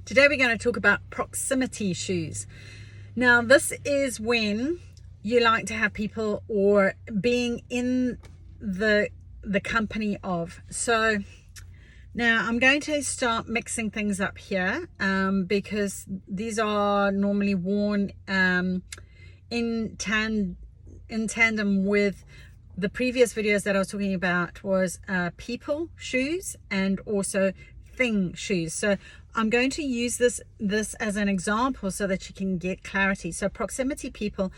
Today we're going to talk about proximity shoes. Now this is when you like to have people or being in the company of. So now I'm going to start mixing things up here because these are normally worn in tandem with the previous videos that I was talking about was people shoes and also thing shoes. So I'm going to use this as an example so that you can get clarity. So proximity people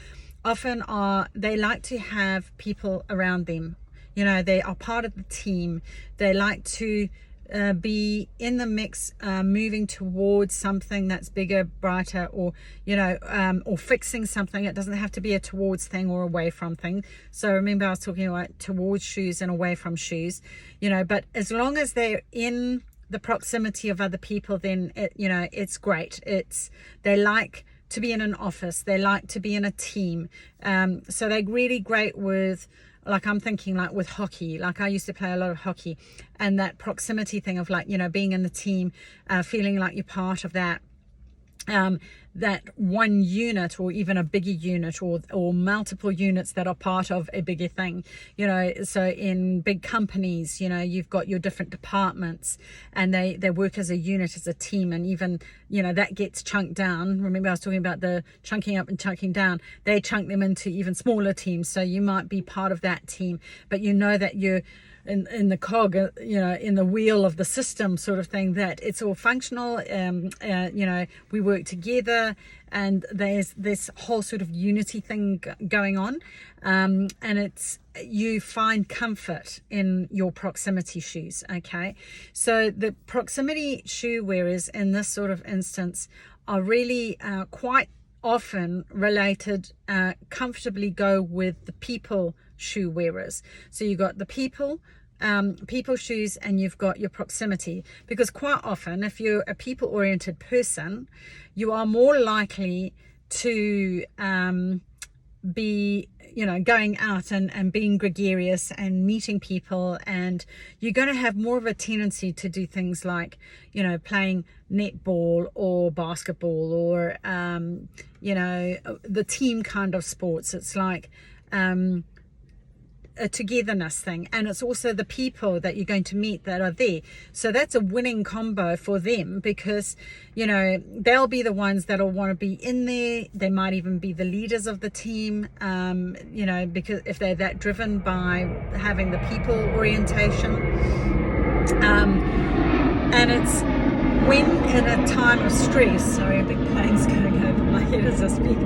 often they like to have people around them. You know, they are part of the team. They like to be in the mix, moving towards something that's bigger, brighter, or or fixing something. It doesn't have to be a towards thing or away from thing. So remember I was talking about towards shoes and away from shoes, but as long as they're in the proximity of other people, then it's great. They like to be in an office, they like to be in a team, so they're really great with, like, I'm thinking like with hockey. Like I used to play a lot of hockey, and that proximity thing of being in the team, feeling like you're part of that that one unit, or even a bigger unit, or multiple units that are part of a bigger thing. So in big companies, you've got your different departments, and they work as a unit, as a team, and even that gets chunked down. Remember I was talking about the chunking up and chunking down. They chunk them into even smaller teams, so you might be part of that team, but that you're in the cog, in the wheel of the system, sort of thing, that it's all functional. We work together, and there's this whole sort of unity thing going on, and you find comfort in your proximity shoes. Okay, so the proximity shoe wearers in this sort of instance are really quite often related, comfortably go with the people shoe wearers. So you got the people shoes, and you've got your proximity, because quite often if you're a people oriented person, you are more likely to be going out and being gregarious and meeting people, and you're going to have more of a tendency to do things like playing netball or basketball, or the team kind of sports. It's like a togetherness thing, and it's also the people that you're going to meet that are there. So that's a winning combo for them, because they'll be the ones that'll want to be in there. They might even be the leaders of the team, because if they're that driven by having the people orientation, and it's when in a time of stress, sorry, a big plane's going over my head as I speak,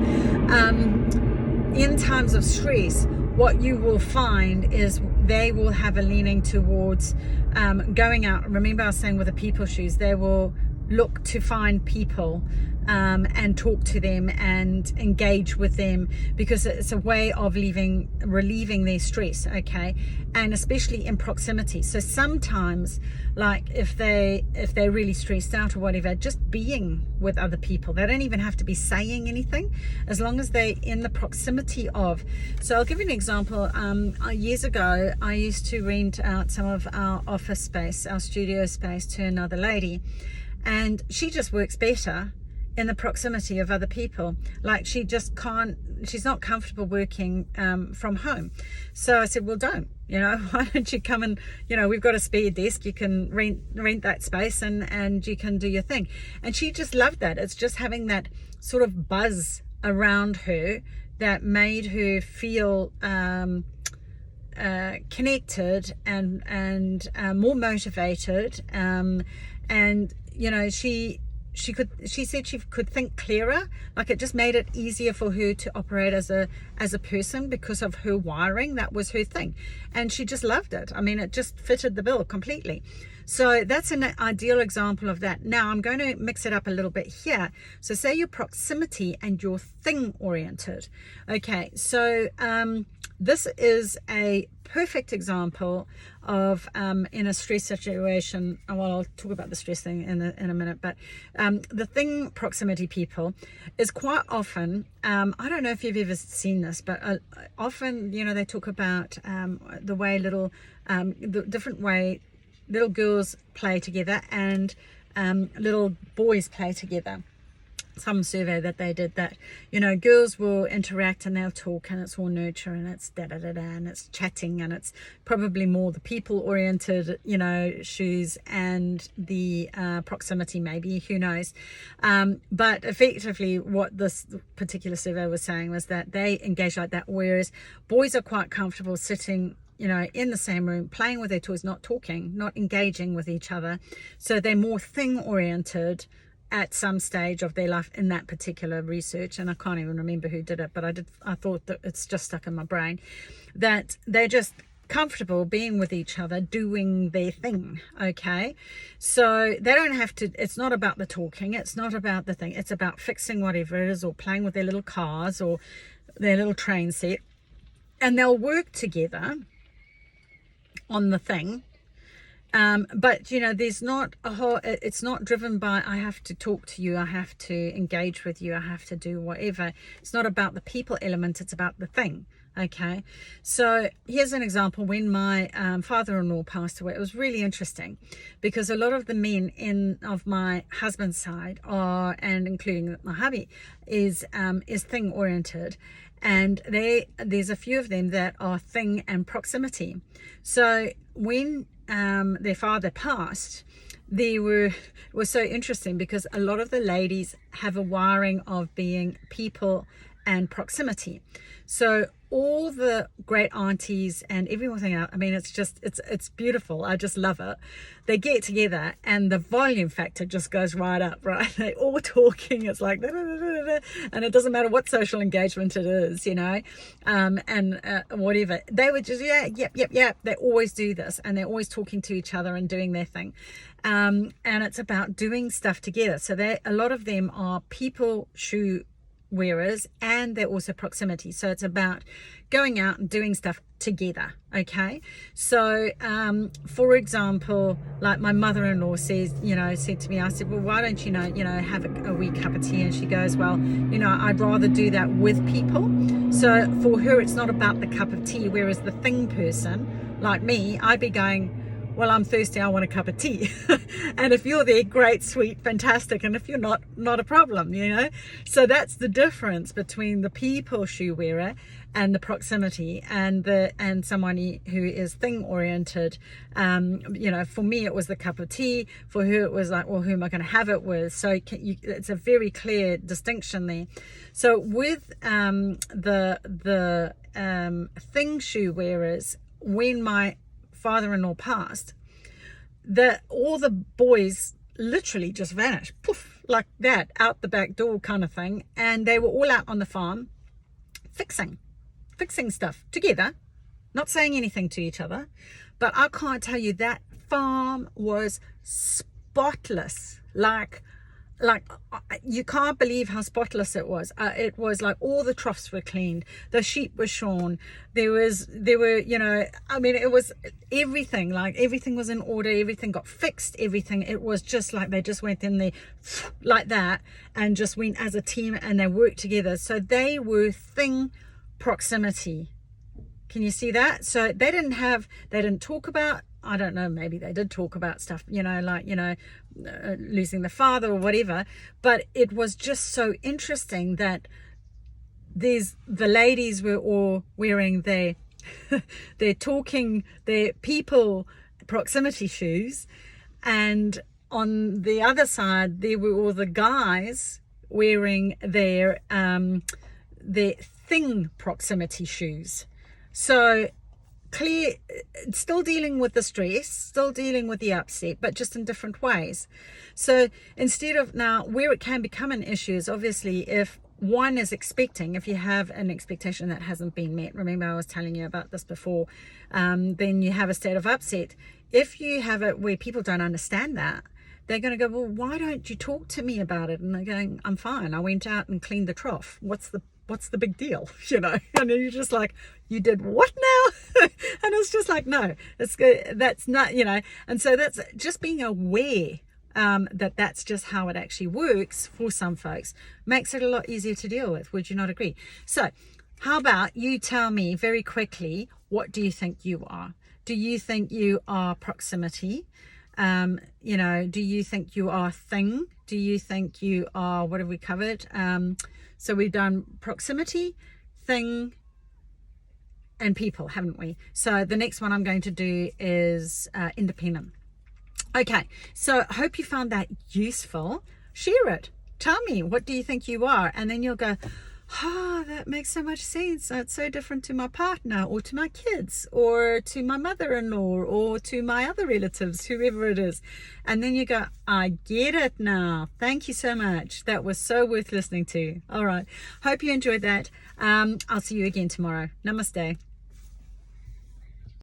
in times of stress, what you will find is they will have a leaning towards going out. Remember I was saying with the people shoes, they will look to find people and talk to them and engage with them, because it's a way of relieving their stress. Okay, and especially in proximity. So sometimes, like if they're really stressed out or whatever, just being with other people, they don't even have to be saying anything, as long as they're in the proximity of. So I'll give you an example. Years ago I used to rent out some of our office space, our studio space, to another lady, and she just works better in the proximity of other people. Like she's not comfortable working from home. So I said, well, don't, why don't you come and, we've got a spare desk, you can rent that space, and you can do your thing. And she just loved that. It's just having that sort of buzz around her that made her feel connected and more motivated, and she said she could think clearer. Like it just made it easier for her to operate as a person, because of her wiring. That was her thing, and she just loved it. I mean, it just fitted the bill completely. So that's an ideal example of that. Now I'm going to mix it up a little bit here. So say you're proximity and you're thing oriented. Okay, so this is a perfect example of in a stress situation. Well, I'll talk about the stress thing in a minute, but the thing proximity people is quite often, I don't know if you've ever seen this, but often they talk about the different way little girls play together, and little boys play together. Some survey that they did that, girls will interact and they'll talk and it's all nurture and it's da-da-da-da and it's chatting and it's probably more the people-oriented, shoes and the proximity maybe, who knows. But effectively what this particular survey was saying was that they engage like that, whereas boys are quite comfortable sitting in the same room, playing with their toys, not talking, not engaging with each other. So they're more thing-oriented at some stage of their life in that particular research, and I can't even remember who did it, but I thought that it's just stuck in my brain, that they're just comfortable being with each other, doing their thing. Okay, so they don't have to, it's not about the talking, it's not about the thing, it's about fixing whatever it is, or playing with their little cars or their little train set, and they'll work together on the thing. But there's not a whole, it's not driven by I have to talk to you, I have to engage with you, I have to do whatever. It's not about the people element, it's about the thing. Okay, so here's an example. When my father-in-law passed away, it was really interesting because a lot of the men of my husband's side are, and including my hubby, is thing oriented, and there's a few of them that are thing and proximity. So when their father passed, it was so interesting because a lot of the ladies have a wiring of being people and proximity. So all the great aunties and everything else, I mean, it's beautiful. I just love it. They get together and the volume factor just goes right up, right? They're all talking. It's like, da, da, da, da, da, and it doesn't matter what social engagement it is, and whatever. They would just, yep. They always do this, and they're always talking to each other and doing their thing. And it's about doing stuff together. So a lot of them are people shoe wearers, and they're also proximity. So it's about going out and doing stuff together. Okay, so for example, like my mother-in-law said to me, I said, well, why don't you have a wee cup of tea? And she goes, well, I'd rather do that with people. So for her, it's not about the cup of tea, whereas the thing person like me, I'd be going, well, I'm thirsty, I want a cup of tea. And if you're there, great, sweet, fantastic. And if you're not a problem, So that's the difference between the people shoe wearer and the proximity and someone who is thing oriented. For me, it was the cup of tea. For her, it was like, well, who am I going to have it with? So it's a very clear distinction there. So with the thing shoe wearers, when my father-in-law passed, all the boys literally just vanished, poof, like that, out the back door kind of thing, and they were all out on the farm fixing stuff together, not saying anything to each other. But I can't tell you, that farm was spotless, like you can't believe how spotless it was. It was like all the troughs were cleaned, the sheep were shorn, there were it was everything, like everything was in order, everything got fixed, everything. It was just like they just went in there like that and just went as a team and they worked together. So they were thing proximity. Can you see that? So they didn't talk about, I don't know, maybe they did talk about stuff, losing the father or whatever, but it was just so interesting that the ladies were all wearing their people proximity shoes, and on the other side there were all the guys wearing their thing proximity shoes. So clear, still dealing with the stress, still dealing with the upset, but just in different ways. So instead of, now where it can become an issue is obviously if one is expecting, if you have an expectation that hasn't been met, remember I was telling you about this before, then you have a state of upset. If you have it where people don't understand that, they're going to go, well, why don't you talk to me about it? And they're going, I'm fine, I went out and cleaned the trough, what's the big deal? And then you're just like, you did what now? And it's just like, no, it's good, that's not, and so that's just being aware that's just how it actually works for some folks, makes it a lot easier to deal with. Would you not agree? So how about you tell me very quickly, what do you think you are? Do you think you are proximity? You know, do you think you are thing? Do you think you are, what have we covered? So we've done proximity, thing, and people, haven't we? So the next one I'm going to do is independent. Okay, so I hope you found that useful. Share it. Tell me, what do you think you are? And then you'll go, oh, that makes so much sense. It's so different to my partner or to my kids or to my mother-in-law or to my other relatives, whoever it is. And then you go, I get it now. Thank you so much. That was so worth listening to. All right. Hope you enjoyed that. I'll see you again tomorrow. Namaste.